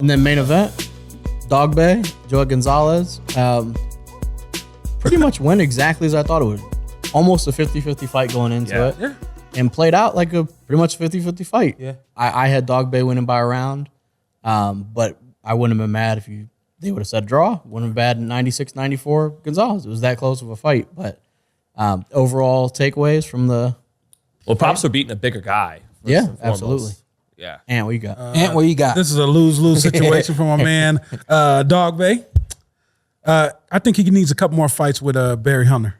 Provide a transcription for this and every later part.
And then main event, Dogboe, Joe Gonzalez. Pretty much went exactly as I thought it would. Almost a 50-50 fight going into it. Yeah. And played out like a pretty much 50-50 fight. Yeah. I had Dogboe winning by a round, but I wouldn't have been mad if they would have said draw. Wouldn't have been bad 96-94 Gonzalez. It was that close of a fight. But overall takeaways from the props for beating a bigger guy. Yeah, absolutely. Yeah. And what you got? And what you got? This is a lose-lose situation for my man, Dogboe. I think he needs a couple more fights with Barry Hunter.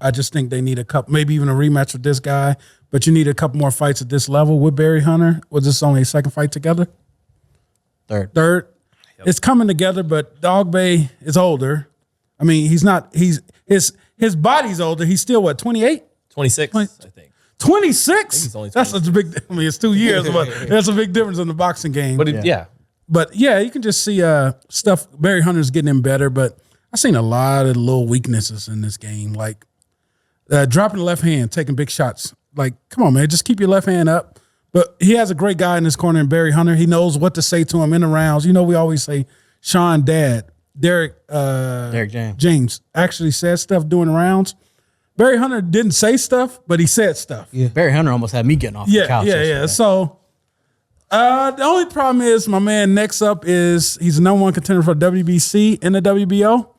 I just think they need a couple, maybe even a rematch with this guy. But you need a couple more fights at this level with Barry Hunter. Was this only a second fight together? Third. Yep. It's coming together, but Dogboe is older. I mean, he's not. His body's older. He's still what, 28? 26, I think. 26? He's only That's such a big. I mean, it's 2 years, but that's a big difference in the boxing game. But But yeah, you can just see stuff. Barry Hunter's getting him better, but I've seen a lot of little weaknesses in this game, like dropping the left hand, taking big shots. Like, come on, man, just keep your left hand up. But he has a great guy in his corner in Barry Hunter. He knows what to say to him in the rounds. You know, we always say Shawn Dad, Derek James actually said stuff during the rounds. Barry Hunter didn't say stuff, but he said stuff. Yeah. Barry Hunter almost had me getting off the couch. Yeah. So the only problem is my man next up is he's the #1 contender for WBC and the WBO.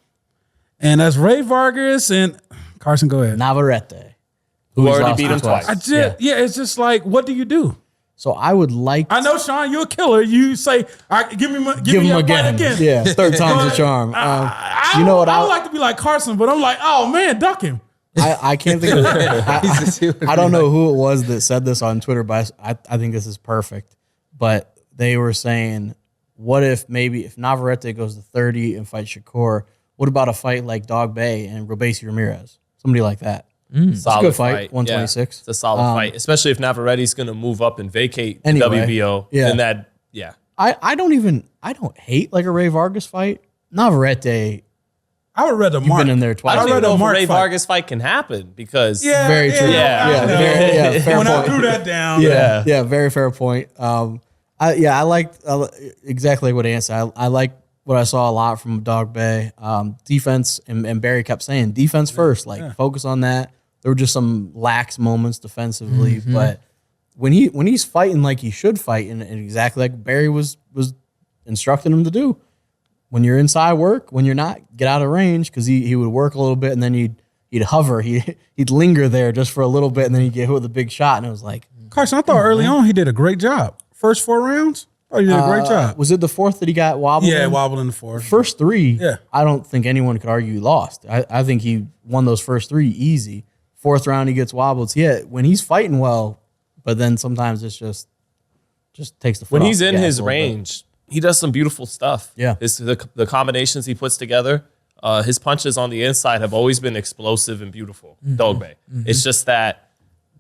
And that's Ray Vargas and Carson, go ahead. Navarrete. Who already beat him twice. It's just like, what do you do? So I would like. I know, Shawn, you're a killer. You say, give me a fight again. Yeah, third time's a charm. You know what? I would like to be like Carson, but I'm like, oh man, duck him. I can't think of I don't know who it was that said this on Twitter, but I think this is perfect. But they were saying, what if Navarrete goes to 30 and fights Shakur? What about a fight like Dogboe and Robesi Ramirez? Somebody like that. It's a good fight, 126. Yeah, it's a solid fight, especially if Navarrete's going to move up and vacate the anyway, WBO. Yeah. Then I don't hate like a Ray Vargas fight. Navarrete, I would rather you've Mark. been in there twice. I don't even know if a Ray fight. Vargas fight can happen because very true. Fair when point. I threw that down. Yeah, very fair point. I like exactly what Ann said. I like what I saw a lot from Dogboe. Defense, and Barry kept saying defense first. Focus on that. There were just some lax moments defensively, but when he's fighting like he should fight, and exactly like Barry was instructing him to do, when you're inside work, when you're not, get out of range, because he would work a little bit and then he'd hover, he'd linger there just for a little bit, and then he'd get hit with a big shot, and it was like, Carson, I thought early on he did a great job. First 4 rounds, he did a great job. Was it the fourth that he got wobbled? Yeah, in? wobbled in the fourth. First 3, Yeah. I don't think anyone could argue he lost. I think he won those first 3 easy. Fourth round, he gets wobbled. So yeah, when he's fighting well, but then sometimes it's just takes the foot when off he's the in gas his a little bit. range, he does some beautiful stuff. Yeah. The combinations he puts together, his punches on the inside have always been explosive and beautiful. Dogboe. It's just that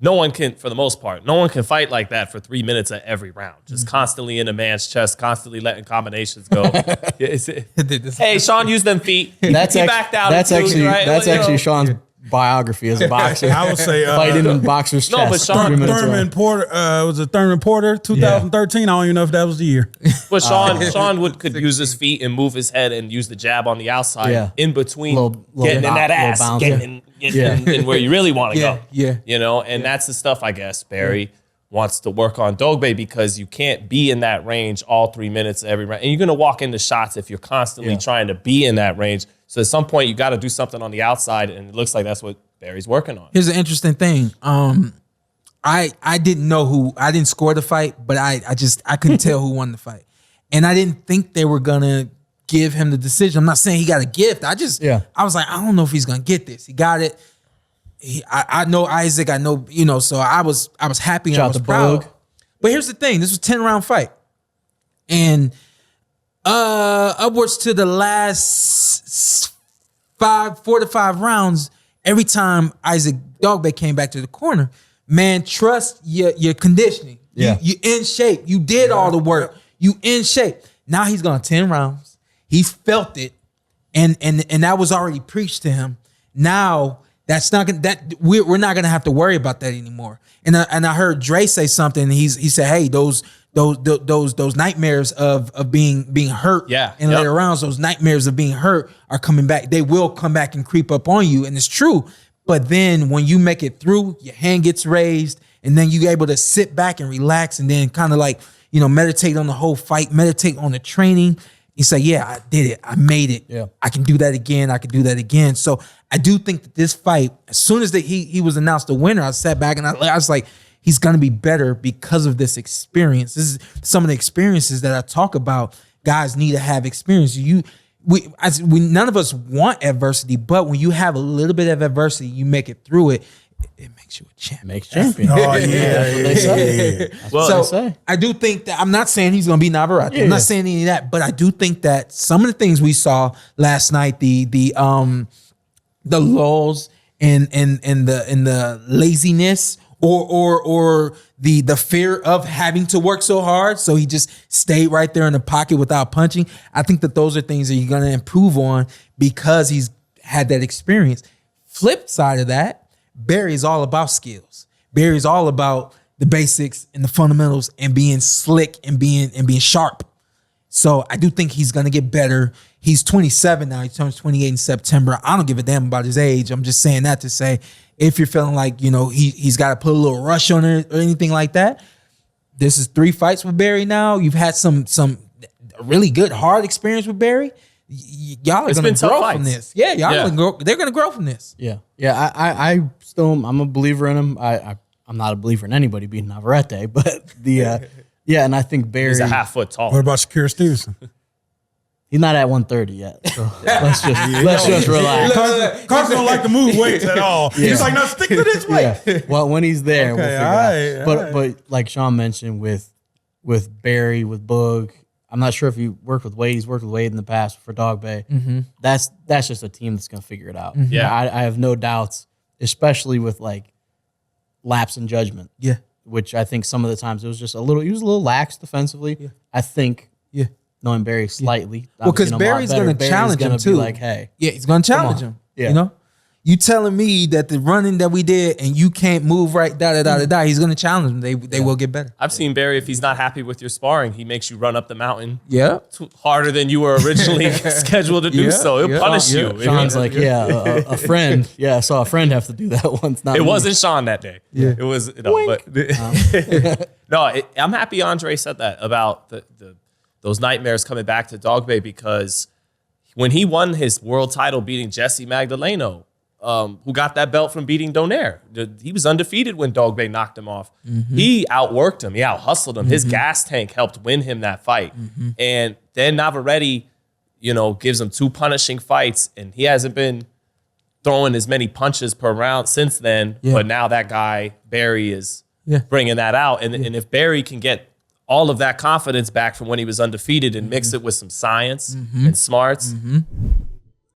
no one can, for the most part, no one can fight like that for 3 minutes at every round. Just constantly in a man's chest, constantly letting combinations go. Hey, Shawn used them feet. He backed out. That's actually Shawn's biography as a boxer. I would say fighting in boxer's chest. No, but Shawn Thurman Porter was it Thurman Porter 2013? I don't even know if that was the year. But Shawn could use his feet and move his head and use the jab on the outside in between getting in that ass, getting in where you really want to go. Yeah. You know, and that's the stuff I guess Barry wants to work on Dogboe, because you can't be in that range all 3 minutes every round. And you're going to walk into shots if you're constantly trying to be in that range. So at some point you got to do something on the outside, and it looks like that's what Barry's working on. Here's an interesting thing. I didn't know I didn't score the fight, but I couldn't tell who won the fight. And I didn't think they were gonna give him the decision. I'm not saying he got a gift. I was like, I don't know if he's gonna get this. He got it. I know Isaac, I know, so I was happy and I was proud. But here's the thing, this was a 10-round fight. And upwards to the last 4 to 5 rounds, every time Isaac Dogboe came back to the corner, man, trust your conditioning. Yeah. You in shape. You did all the work. You in shape. Now he's gone 10 rounds. He's felt it. And that was already preached to him. Now that's not gonna, we're not gonna have to worry about that anymore. And I heard Dre say something. He said, hey, those those nightmares of being hurt in later rounds, those nightmares of being hurt are coming back. They will come back and creep up on you, and it's true. But then when you make it through, your hand gets raised, and then you're able to sit back and relax, and then kind of like, meditate on the whole fight, meditate on the training. You say, yeah, I did it. I made it. Yeah. I can do that again. I can do that again. So I do think that this fight, as soon as he was announced the winner, I sat back and I was like, he's going to be better because of this experience. This is some of the experiences that I talk about. Guys need to have experience. None of us want adversity, but when you have a little bit of adversity, you make it through it. It makes you a champion. Makes champion. Oh yeah. So I do think that, I'm not saying he's going to be Navarrete. I'm not saying any of that, but I do think that some of the things we saw last night, the lulls and the laziness or the fear of having to work so hard, so he just stayed right there in the pocket without punching. I think that those are things that you're going to improve on because he's had that experience. Flip side of that, Barry's all about skills. Barry's all about the basics and the fundamentals and being slick and being sharp. So I do think he's gonna get better. He's 27 now. He turns 28 in September. I don't give a damn about his age. I'm just saying that to say, if you're feeling like he's got to put a little rush on it or anything like that, this is 3 fights with Barry now. You've had some really good hard experience with Barry. Y'all are going to grow from this. Yeah, y'all grow. They're going to grow from this. Yeah. I'm a believer in him. I'm not a believer in anybody being Navarrete, but and I think Barry. He's a half foot tall. What about Shakira Stevenson? He's not at 130 yet. So let's just relax. Carson don't like to move weights at all. Yeah. He's like, no, stick to this weight. Yeah. Well, when he's there, we'll figure it out. All right. But like Shawn mentioned with Barry, with Boog, I'm not sure if he worked with Wade. He's worked with Wade in the past for Dogboe. Mm-hmm. That's just a team that's going to figure it out. Mm-hmm. Yeah. I have no doubts, especially with like lapse in judgment. Yeah. Which I think some of the times he was a little lax defensively. Yeah. I think. Yeah. Knowing Barry slightly. Well, because Barry's going to challenge him too. Like, hey. Yeah, he's going to challenge him. Yeah. You telling me that the running that we did and you can't move right, he's going to challenge them. They will get better. I've seen Barry, if he's not happy with your sparring, he makes you run up the mountain harder than you were originally scheduled to do so. He'll punish you. Sean's like, a friend. Yeah, I saw a friend have to do that once. It wasn't Shawn that day. Yeah. It was, I'm happy Andre said that about those nightmares coming back to Dogboe, because when he won his world title beating Jesse Magdaleno, who got that belt from beating Donaire. He was undefeated when Dogboe knocked him off. Mm-hmm. He outworked him. He out-hustled him. Mm-hmm. His gas tank helped win him that fight. Mm-hmm. And then Navarrete, gives him 2 punishing fights, and he hasn't been throwing as many punches per round since then. Yeah. But now that guy, Barry, is bringing that out. And if Barry can get all of that confidence back from when he was undefeated and mix it with some science and smarts,